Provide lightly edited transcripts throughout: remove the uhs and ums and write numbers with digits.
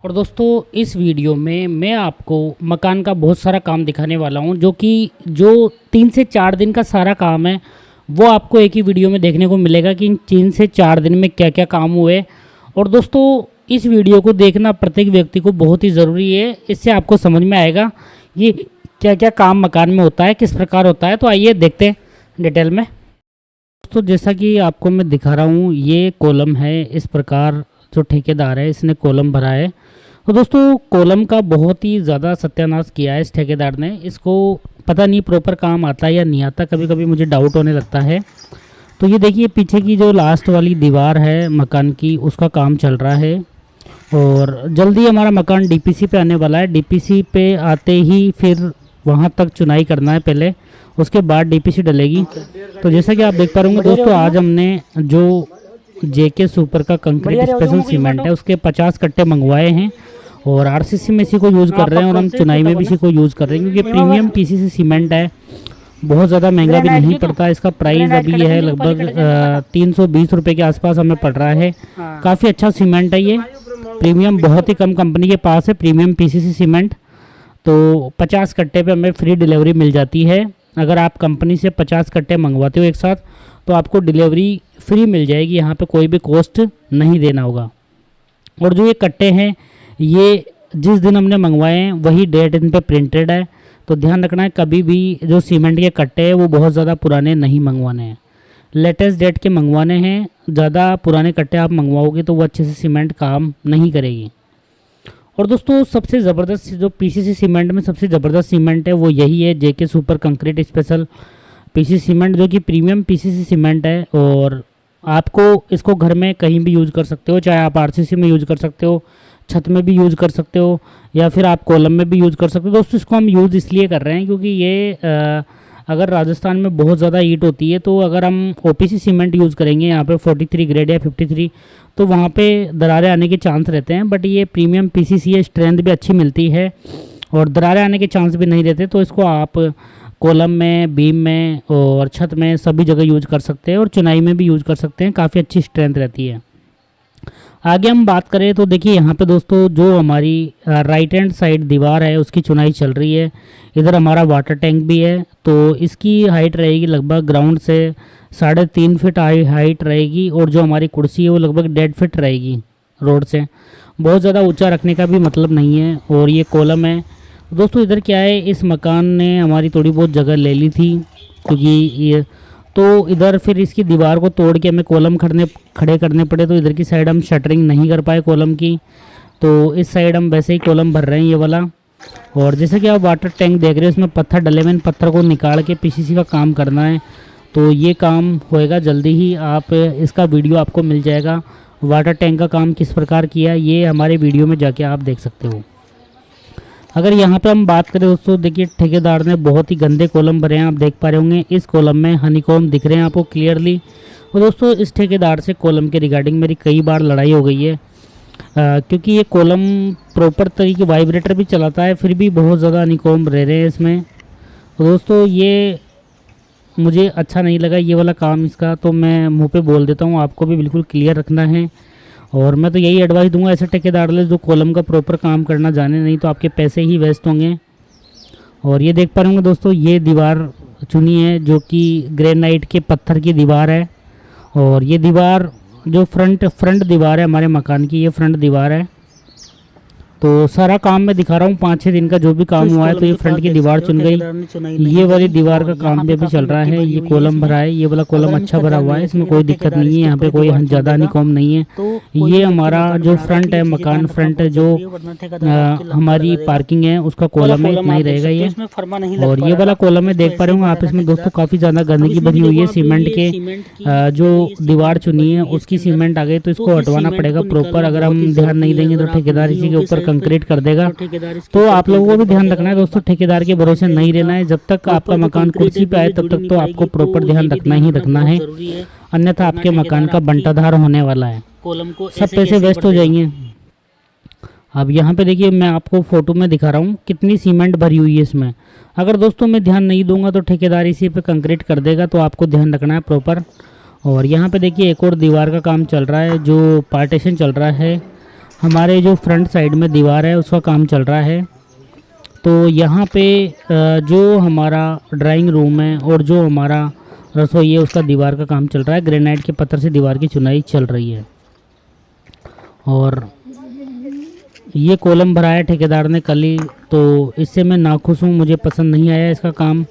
और दोस्तों इस वीडियो में मैं आपको मकान का बहुत सारा काम दिखाने वाला हूं, जो 3 से 4 दिन का सारा काम है वो आपको एक ही वीडियो में देखने को मिलेगा कि इन 3 से 4 दिन में क्या क्या काम हुए। और दोस्तों इस वीडियो को देखना प्रत्येक व्यक्ति को बहुत ही ज़रूरी है। इससे आपको समझ में आएगा ये क्या क्या काम मकान में होता है, किस प्रकार होता है। तो आइए देखते हैं डिटेल में। दोस्तों जैसा कि आपको मैं दिखा रहा हूँ, ये कॉलम है। इस प्रकार जो ठेकेदार है इसने कॉलम भरा है। तो दोस्तों कॉलम का बहुत ही ज़्यादा सत्यानाश किया है इस ठेकेदार ने। इसको पता नहीं प्रॉपर काम आता है या नहीं आता, कभी कभी मुझे डाउट होने लगता है। तो ये देखिए पीछे की जो लास्ट वाली दीवार है मकान की, उसका काम चल रहा है और जल्दी हमारा मकान डीपीसी पे आने वाला है। डीपीसी पे आते ही फिर वहाँ तक चुनाई करना है पहले, उसके बाद डीपीसी डलेगी। तो जैसा कि आप देख पा रहे होंगे दोस्तों, आज हमने जो जेके सुपर का कंक्रीट स्पेशल सीमेंट है उसके 50 कट्टे मंगवाए हैं और आरसीसी में इसी को यूज़ कर रहे हैं और हम चुनाई में भी इसी को यूज़ कर रहे हैं क्योंकि प्रीमियम पीसीसी सीमेंट है। बहुत ज़्यादा महंगा भी नहीं पड़ता। इसका प्राइस अभी है लगभग 320 रुपये के आसपास हमें पड़ रहा है। काफ़ी अच्छा सीमेंट है ये, प्रीमियम। बहुत ही कम कंपनी के पास है प्रीमियम पीसीसी सीमेंट। तो 50 कट्टे पे हमें फ्री डिलीवरी मिल जाती है। अगर आप कंपनी से 50 कट्टे मंगवाते हो एक साथ तो आपको डिलीवरी फ्री मिल जाएगी, यहाँ पे कोई भी कॉस्ट नहीं देना होगा। और जो ये कट्टे हैं ये जिस दिन हमने मंगवाए हैं वही डेट इन पे प्रिंटेड है। तो ध्यान रखना है कभी भी जो सीमेंट के कट्टे हैं वो बहुत ज़्यादा पुराने नहीं मंगवाने हैं, लेटेस्ट डेट के मंगवाने हैं। ज़्यादा पुराने कट्टे आप मंगवाओगे तो वो अच्छे से सीमेंट काम नहीं करेगी। और दोस्तों सबसे ज़बरदस्त जो पीसीसी सीमेंट में सबसे ज़बरदस्त सीमेंट है वो यही है, जेके super concrete special PCC cement, जो कि प्रीमियम पीसीसी सीमेंट है। और आपको इसको घर में कहीं भी यूज़ कर सकते हो, चाहे आप आरसीसी में यूज़ कर सकते हो, छत में भी यूज़ कर सकते हो या फिर आप कॉलम में भी यूज़ कर सकते हो। दोस्तों इसको हम यूज़ इसलिए कर रहे हैं क्योंकि ये अगर राजस्थान में बहुत ज़्यादा हीट होती है तो अगर हम ओपीसी सीमेंट यूज़ करेंगे यहाँ पे 43 ग्रेड या 53, तो वहाँ पे दरारें आने के चांस रहते हैं। बट ये प्रीमियम पीसीसी है, स्ट्रेंथ भी अच्छी मिलती है और दरारें आने के चांस भी नहीं रहते। तो इसको आप कॉलम में, बीम में और छत में सभी जगह यूज़ कर सकते हैं और चुनाई में भी यूज़ कर सकते हैं। काफ़ी अच्छी स्ट्रेंथ रहती है। आगे हम बात करें तो देखिए यहाँ पे दोस्तों जो हमारी राइट हैंड साइड दीवार है उसकी चुनाई चल रही है। इधर हमारा वाटर टैंक भी है। तो इसकी हाइट रहेगी लगभग ग्राउंड से 3.5 फीट हाइट रहेगी और जो हमारी कुर्सी है वो लगभग 1.5 फीट रहेगी रोड से। बहुत ज़्यादा ऊंचा रखने का भी मतलब नहीं है। और ये कॉलम है दोस्तों। इधर क्या है, इस मकान ने हमारी थोड़ी बहुत जगह ले ली थी क्योंकि ये तो इधर फिर इसकी दीवार को तोड़ के हमें कॉलम खड़े करने पड़े। तो इधर की साइड हम शटरिंग नहीं कर पाए कॉलम की, तो इस साइड हम वैसे ही कॉलम भर रहे हैं ये वाला। और जैसे कि आप वाटर टैंक देख रहे हो इसमें पत्थर डले हुए, इन पत्थर को निकाल के पीसीसी का काम करना है। तो ये काम होएगा जल्दी ही, आप इसका वीडियो आपको मिल जाएगा। वाटर टैंक का काम किस प्रकार किया ये हमारे वीडियो में जाके आप देख सकते हो। अगर यहाँ पे हम बात करें दोस्तों, देखिए ठेकेदार ने बहुत ही गंदे कॉलम भरे हैं। आप देख पा रहे होंगे इस कॉलम में हनीकॉम दिख रहे हैं आपको क्लियरली। और दोस्तों इस ठेकेदार से कॉलम के रिगार्डिंग मेरी कई बार लड़ाई हो गई है क्योंकि ये कॉलम प्रॉपर तरीके वाइब्रेटर भी चलाता है फिर भी बहुत ज़्यादा हनीकॉम रह रहे हैं इसमें। तो दोस्तों ये मुझे अच्छा नहीं लगा ये वाला काम इसका, तो मैं मुँह पे बोल देता हूँ, आपको भी बिल्कुल क्लियर रखना है। और मैं तो यही एडवाइस दूंगा ऐसे ठेकेदार ले जो कॉलम का प्रॉपर काम करना जाने, नहीं तो आपके पैसे ही वेस्ट होंगे। और ये देख पा रहे होंगे दोस्तों, ये दीवार चुनी है जो कि ग्रेनाइट के पत्थर की दीवार है। और ये दीवार जो फ्रंट दीवार है हमारे मकान की, ये फ्रंट दीवार है। तो सारा काम मैं दिखा रहा हूँ 5-6 दिन का जो भी काम हुआ है। तो ये फ्रंट की दीवार चुन गई, ये वाली दीवार का काम भी अभी चल रहा है। ये कॉलम भरा है, ये वाला कॉलम अच्छा भरा हुआ है, इसमें कोई दिक्कत नहीं है। यहाँ पे कोई ज़्यादा हनीकॉम नहीं है। ये हमारा जो फ्रंट है मकान फ्रंट है जो हमारी पार्किंग है उसका कॉलम है, इतना ही रहेगा ये। और ये वाला कॉलम है देख पा रहे होंगे आप, इसमें दोस्तों काफ़ी ज़्यादा गंदगी भरी हुई है। सीमेंट के जो दीवार चुनी है उसकी सीमेंट आ गई, तो इसको हटवाना पड़ेगा प्रॉपर। अगर हम ध्यान नहीं देंगे तो ठेकेदार इसी के ऊपर कंक्रीट कर देगा। तो आप लोगों को भी ध्यान रखना है दोस्तों, ठेकेदार के भरोसे नहीं रहना है। जब तक आपका मकान कुर्सी पे आए तब तक तो आपको प्रॉपर ध्यान रखना ही रखना है, अन्यथा आपके मकान का बंटाधार होने वाला है, सब पैसे वेस्ट हो जाएंगे। अब यहाँ पे देखिए मैं आपको फोटो में दिखा रहा हूँ कितनी सीमेंट भरी हुई है इसमें। अगर दोस्तों मैं ध्यान नहीं दूंगा तो ठेकेदार इसी पे कंक्रीट कर देगा, तो आपको ध्यान रखना है प्रॉपर। और यहाँ पे देखिए एक और दीवार का काम चल रहा है, जो पार्टीशन चल रहा है हमारे जो फ्रंट साइड में दीवार है उसका काम चल रहा है। तो यहाँ पे जो हमारा ड्राइंग रूम है और जो हमारा रसोई है उसका दीवार का काम चल रहा है। ग्रेनाइट के पत्थर से दीवार की चुनाई चल रही है। और ये कॉलम भरा है ठेकेदार ने कल ही, तो इससे मैं नाखुश हूँ, मुझे पसंद नहीं आया इसका काम।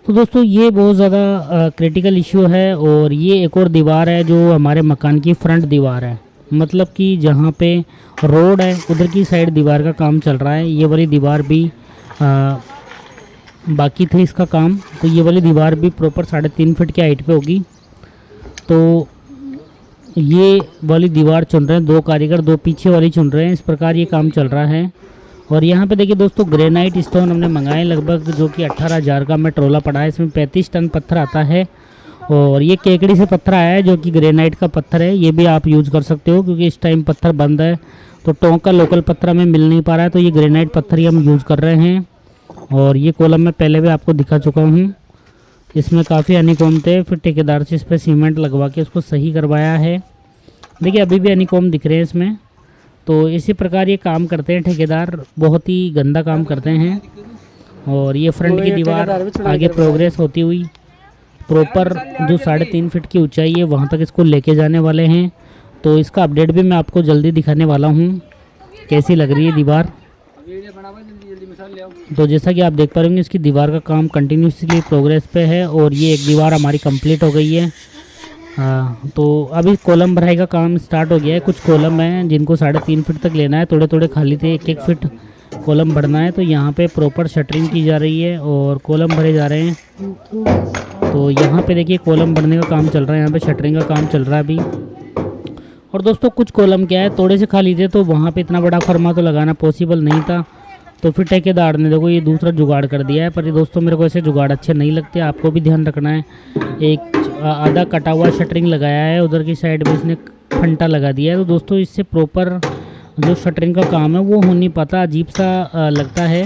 तो दोस्तों ये बहुत ज़्यादा क्रिटिकल इश्यू है। और ये एक और दीवार है जो हमारे मकान की फ्रंट दीवार है, मतलब कि जहाँ पे रोड है उधर की साइड दीवार का काम चल रहा है। ये वाली दीवार भी बाकी थे इसका काम। तो ये वाली दीवार भी प्रॉपर 3.5 फीट की हाइट पे होगी। तो ये वाली दीवार चुन रहे हैं 2 कारीगर, 2 पीछे वाली चुन रहे हैं। इस प्रकार ये काम चल रहा है। और यहाँ पे देखिए दोस्तों ग्रेनाइट स्टोन हमने मंगाए लगभग, जो कि 18,000 का में ट्रोला पड़ा है। इसमें 35 टन पत्थर आता है। और ये केकड़ी से पत्थर आया है जो कि ग्रेनाइट का पत्थर है। ये भी आप यूज़ कर सकते हो क्योंकि इस टाइम पत्थर बंद है, तो टोंक का लोकल पत्थर हमें मिल नहीं पा रहा है। तो ये ग्रेनाइट पत्थर ही हम यूज़ कर रहे हैं। और ये कॉलम मैं पहले भी आपको दिखा चुका हूँ। इसमें काफ़ी हनीकॉम थे, फिर ठेकेदार से इस पर सीमेंट लगवा के उसको सही करवाया है। देखिए अभी भी हनीकॉम दिख रहे हैं इसमें। तो इसी प्रकार ये काम करते हैं ठेकेदार, बहुत ही गंदा काम करते हैं। और ये फ्रंट की दीवार आगे प्रोग्रेस होती हुई प्रॉपर जो 3.5 फीट की ऊंचाई है वहाँ तक इसको लेके जाने वाले हैं। तो इसका अपडेट भी मैं आपको जल्दी दिखाने वाला हूँ कैसी लग रही है दीवार। तो जैसा कि आप देख पा रहे होंगे इसकी दीवार का काम कंटिन्यूसली प्रोग्रेस पे है। और ये एक दीवार हमारी कंप्लीट हो गई है। तो अभी कॉलम भराई का काम स्टार्ट हो गया है। कुछ कॉलम हैं जिनको 3.5 फीट तक लेना है, थोड़े थोड़े खाली थे, 1-1 फीट कॉलम भरना है। तो यहाँ पे प्रॉपर शटरिंग की जा रही है और कॉलम भरे जा रहे हैं। तो यहाँ पे देखिए कॉलम भरने का काम चल रहा है, यहाँ पे शटरिंग का काम चल रहा है अभी। और दोस्तों कुछ कॉलम क्या है थोड़े से खाली थे, तो वहाँ पे इतना बड़ा फर्मा तो लगाना पॉसिबल नहीं था। तो फिर ठेकेदार ने देखो ये दूसरा जुगाड़ कर दिया है। पर ये दोस्तों मेरे को ऐसे जुगाड़ अच्छे नहीं लगते, आपको भी ध्यान रखना है। एक आधा कटा हुआ शटरिंग लगाया है, उधर की साइड में इसने फंटा लगा दिया है। तो दोस्तों इससे प्रॉपर जो शटरिंग का काम है वो हो नहीं पाता, अजीब सा लगता है।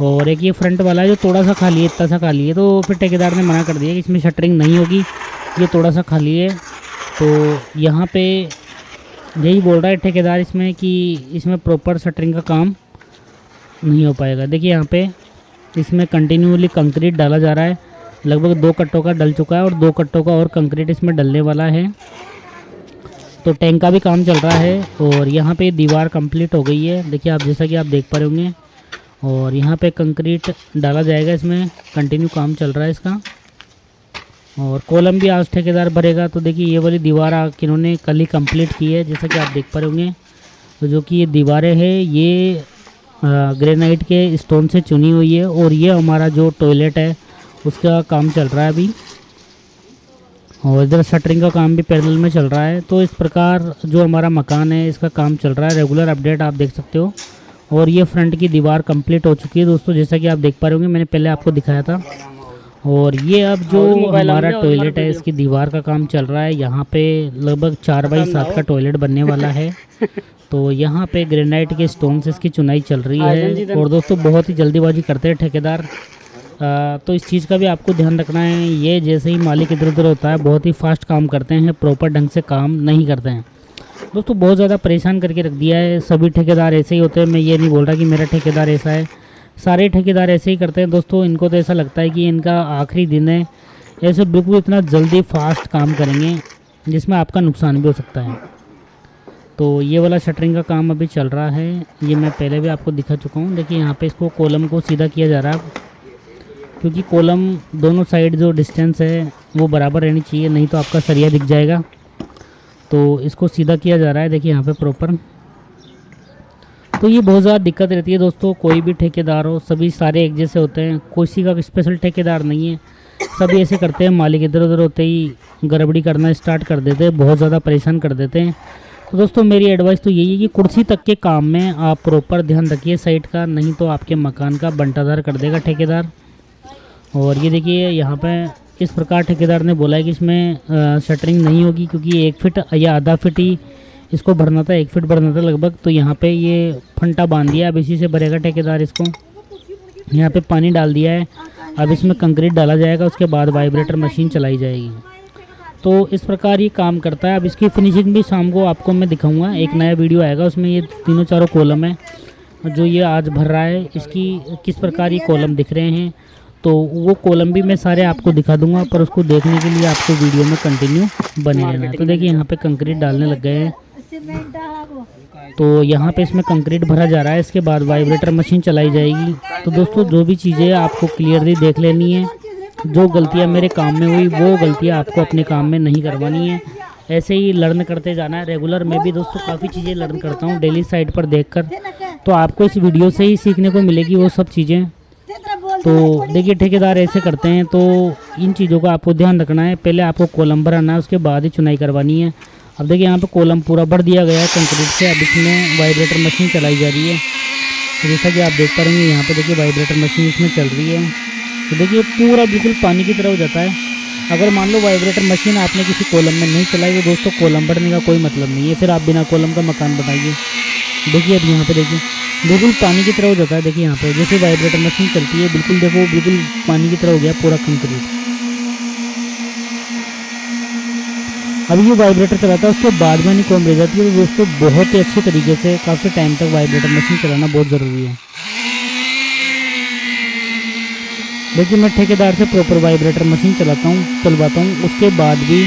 और एक ये फ्रंट वाला है जो थोड़ा सा खाली है, इतना सा खाली है। तो फिर ठेकेदार ने मना कर दिया कि इसमें शटरिंग नहीं होगी, ये थोड़ा सा खाली है। तो यहाँ पे यही बोल रहा है ठेकेदार इसमें कि इसमें प्रॉपर शटरिंग का काम नहीं हो पाएगा। देखिए यहाँ पे इसमें कंटिन्यूअली कंक्रीट डाला जा रहा है। लगभग 2 कट्टों का डल चुका है और 2 कट्टों का और कंक्रीट इसमें डलने वाला है। तो टैंक का भी काम चल रहा है। और यहाँ पे दीवार कंप्लीट हो गई है, देखिए आप, जैसा कि आप देख पा रहे होंगे। और यहाँ पे कंक्रीट डाला जाएगा, इसमें कंटिन्यू काम चल रहा है इसका। और कॉलम भी आज ठेकेदार भरेगा। तो देखिए ये वाली दीवार इन्होंने कल ही कंप्लीट की है, जैसा कि आप देख पा रहे होंगे। तो जो कि ये दीवारें हैं ये ग्रेनाइट के स्टोन से चुनी हुई है। और ये हमारा जो टॉयलेट है उसका काम चल रहा है अभी। और इधर शटरिंग का काम भी पैरेलल में चल रहा है। तो इस प्रकार जो हमारा मकान है इसका काम चल रहा है। रेगुलर अपडेट आप देख सकते हो। और ये फ्रंट की दीवार कंप्लीट हो चुकी है दोस्तों, जैसा कि आप देख पा रहे होंगे, मैंने पहले आपको दिखाया था। और ये अब जो हमारा टॉयलेट है इसकी दीवार का काम चल रहा है। यहाँ पे लगभग 4x7 का टॉयलेट बनने वाला है। तो यहाँ पे ग्रेनाइट के स्टोन से इसकी चुनाई चल रही है। और दोस्तों बहुत ही जल्दीबाजी करते हैं ठेकेदार, तो इस चीज़ का भी आपको ध्यान रखना है। ये जैसे ही मालिक इधर उधर होता है बहुत ही फास्ट काम करते हैं, प्रॉपर ढंग से काम नहीं करते हैं। दोस्तों बहुत ज़्यादा परेशान करके रख दिया है। सभी ठेकेदार ऐसे ही होते हैं, मैं ये नहीं बोल रहा कि मेरा ठेकेदार ऐसा है, सारे ठेकेदार ऐसे ही करते हैं दोस्तों। इनको तो ऐसा लगता है कि इनका आखिरी दिन है, ऐसे बिल्कुल इतना जल्दी फास्ट काम करेंगे जिसमें आपका नुकसान भी हो सकता है। तो ये वाला शटरिंग का काम अभी चल रहा है, ये मैं पहले भी आपको दिखा चुका हूँ। देखिए यहाँ पे इसको कॉलम को सीधा किया जा रहा है, क्योंकि कॉलम दोनों साइड जो डिस्टेंस है वो बराबर रहनी चाहिए, नहीं तो आपका सरिया दिख जाएगा। तो इसको सीधा किया जा रहा है, देखिए यहाँ पे प्रॉपर। तो ये बहुत ज़्यादा दिक्कत रहती है दोस्तों, कोई भी ठेकेदार हो सभी सारे एक जैसे होते हैं, किसी का स्पेशल ठेकेदार नहीं है, सभी ऐसे करते हैं। मालिक इधर उधर होते ही गड़बड़ी करना स्टार्ट कर देते हैं, बहुत ज़्यादा परेशान कर देते हैं। तो दोस्तों मेरी एडवाइस तो यही है कि कुर्सी तक के काम में आप प्रॉपर ध्यान रखिए साइट का, नहीं तो आपके मकान का बंटाधार कर देगा ठेकेदार। और ये देखिए यहाँ पे इस प्रकार ठेकेदार ने बोला है कि इसमें शटरिंग नहीं होगी, क्योंकि 1 फीट या आधा फीट ही इसको भरना था, 1 फीट भरना था लगभग। तो यहाँ पे ये फंटा बांध दिया, अब इसी से भरेगा ठेकेदार इसको। यहाँ पे पानी डाल दिया है, अब इसमें कंक्रीट डाला जाएगा, उसके बाद वाइब्रेटर मशीन चलाई जाएगी। तो इस प्रकार ये काम करता है। अब इसकी फिनिशिंग भी शाम को आपको मैं दिखाऊंगा, एक नया वीडियो आएगा उसमें ये तीनों चारों कॉलम है जो ये आज भर रहा है, इसकी किस प्रकार ये कॉलम दिख रहे हैं, तो वो कॉलम भी मैं सारे आपको दिखा दूंगा, पर उसको देखने के लिए आपको वीडियो में कंटिन्यू बने रहना है। तो देखिए यहाँ पे कंक्रीट डालने लग गए हैं, तो यहाँ पे इसमें कंक्रीट भरा जा रहा है, इसके बाद वाइब्रेटर मशीन चलाई जाएगी। तो दोस्तों जो भी चीज़ें आपको क्लियरली देख लेनी है, जो गलतियाँ मेरे काम में हुई वो गलतियाँ आपको अपने काम में नहीं करवानी है, ऐसे ही लर्न करते जाना है। रेगुलर मैं भी दोस्तों काफ़ी चीज़ें लर्न करता हूँ डेली साइट पर देखकर, तो आपको इस वीडियो से ही सीखने को मिलेगी वो सब चीज़ें। तो देखिए ठेकेदार ऐसे करते हैं, तो इन चीज़ों का आपको ध्यान रखना है। पहले आपको कॉलम भराना है, उसके बाद ही चुनाई करवानी है। अब देखिए यहाँ पे कॉलम पूरा भर दिया गया है कंक्रीट से, अब इसमें वाइब्रेटर मशीन चलाई जा रही है। तो जैसा कि आप देख पा रहे हैं यहाँ पे देखिए वाइब्रेटर मशीन इसमें चल रही है। तो देखिए पूरा बिल्कुल पानी की तरह हो जाता है। अगर मान लो वाइब्रेटर मशीन आपने किसी कॉलम में नहीं चलाई तो दोस्तों कॉलम भरने का कोई मतलब नहीं है, फिर आप बिना कॉलम का मकान बनाइए। देखिए अब यहाँ पे देखिए बिल्कुल पानी की तरह हो जाता है। देखिए यहाँ पे जैसे वाइब्रेटर मशीन चलती है बिल्कुल देखो बिल्कुल पानी की तरह हो गया पूरा कंक्रीट। अब ये वाइब्रेटर चलाता है उसके बाद में नहीं कॉम रह जाती है। तो दोस्तों बहुत ही अच्छे तरीके से काफ़ी टाइम तक वाइब्रेटर मशीन चलाना बहुत ज़रूरी है। देखिए मैं ठेकेदार से प्रॉपर वाइब्रेटर मशीन चलवाता हूँ, उसके बाद भी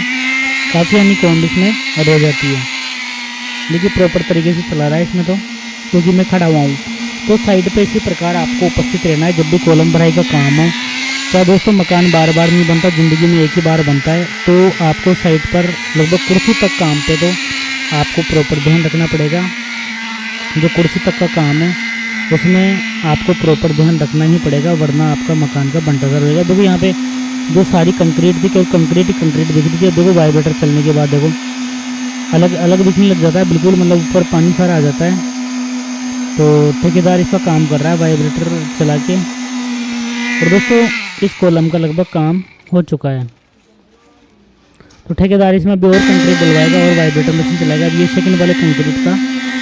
काफ़ी हनी कॉम इसमें रह जाती है। देखिए प्रॉपर तरीके से चला रहा है इसमें, तो क्योंकि मैं खड़ा हुआ हूँ। तो साइड पे इसी प्रकार आपको उपस्थित रहना है जब भी कॉलम भराई का काम हो। क्या दोस्तों मकान बार बार नहीं बनता, ज़िंदगी में एक ही बार बनता है, तो आपको साइट पर लगभग कुर्सी तक काम पे तो आपको प्रॉपर ध्यान रखना पड़ेगा। जो कुर्सी तक का काम है उसमें आपको प्रॉपर ध्यान रखना ही पड़ेगा, वरना आपका मकान का बनता रहेगा। देखो यहाँ पे जो सारी कंक्रीट थी क्योंकि कंक्रीट ही कंक्रीट दिख रही थी, देखो वाइब्रेटर चलने के बाद देखो अलग अलग दिखने लग जाता है, बिल्कुल मतलब ऊपर पानी सारा आ जाता है। तो ठेकेदार इसका काम कर रहा है वाइब्रेटर चला के। और दोस्तों इस कॉलम का लगभग काम हो चुका है, तो ठेकेदार इसमें भी और कंक्रीट डलवाएगा और वाइब्रेटर मशीन चलाएगा। अब ये सेकंड वाले कंक्रीट का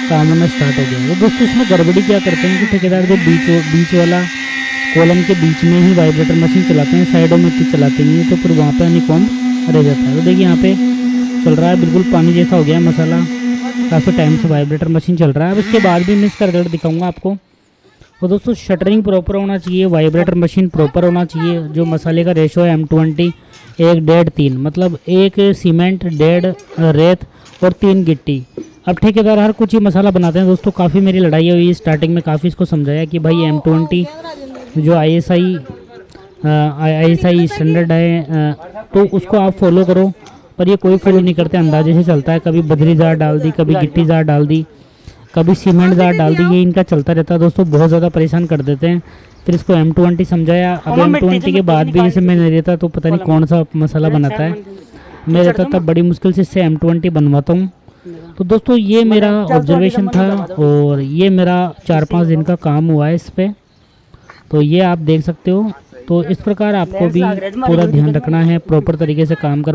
काम होना स्टार्ट हो गया। तो दोस्तों इसमें गड़बड़ी क्या करते हैं कि ठेकेदार जो बीच वाला कॉलम के बीच में ही वाइब्रेटर मशीन चलाते हैं, साइडों में इतनी चलाते नहीं है, तो फिर वहाँ पर हनीकॉम्ब रह जाता है। तो देखिए यहाँ पे चल रहा है बिल्कुल पानी जैसा हो गया मसाला, काफ़ी टाइम से वाइब्रेटर मशीन चल रहा है। अब इसके बाद भी मैं इसका रिजल्ट दिखाऊंगा आपको। तो दोस्तों शटरिंग प्रॉपर होना चाहिए, वाइब्रेटर मशीन प्रॉपर होना चाहिए। जो मसाले का रेशो है M20 1:3, मतलब 1 सीमेंट 1.5 रेत और 3 गिट्टी। अब ठेकेदार हर कुछ ही मसाला बनाते हैं दोस्तों। काफ़ी मेरी लड़ाई हुई स्टार्टिंग में, काफ़ी इसको समझाया कि भाई M20 जो ISI स्टैंडर्ड है तो उसको आप फॉलो करो, पर ये कोई फॉलो नहीं करते, अंदाजे से चलता है। कभी बजरी जार डाल दी, कभी गिट्टी जार डाल दी, कभी सीमेंट जार डाल दी, ये इनका चलता रहता है दोस्तों, बहुत ज़्यादा परेशान कर देते हैं। फिर इसको M20 समझाया। अब M20 के बाद भी जैसे मैं नहीं रहता तो पता नहीं कौन सा मसाला बनाता है, मैं रहता तब बड़ी मुश्किल से इससे M20 बनवाता हूँ। तो दोस्तों ये मेरा ऑब्जर्वेशन था और ये मेरा 4-5 दिन का काम हुआ है इस पर, तो ये आप देख सकते हो। तो इस प्रकार आपको भी पूरा ध्यान रखना है, प्रॉपर तरीके से काम कर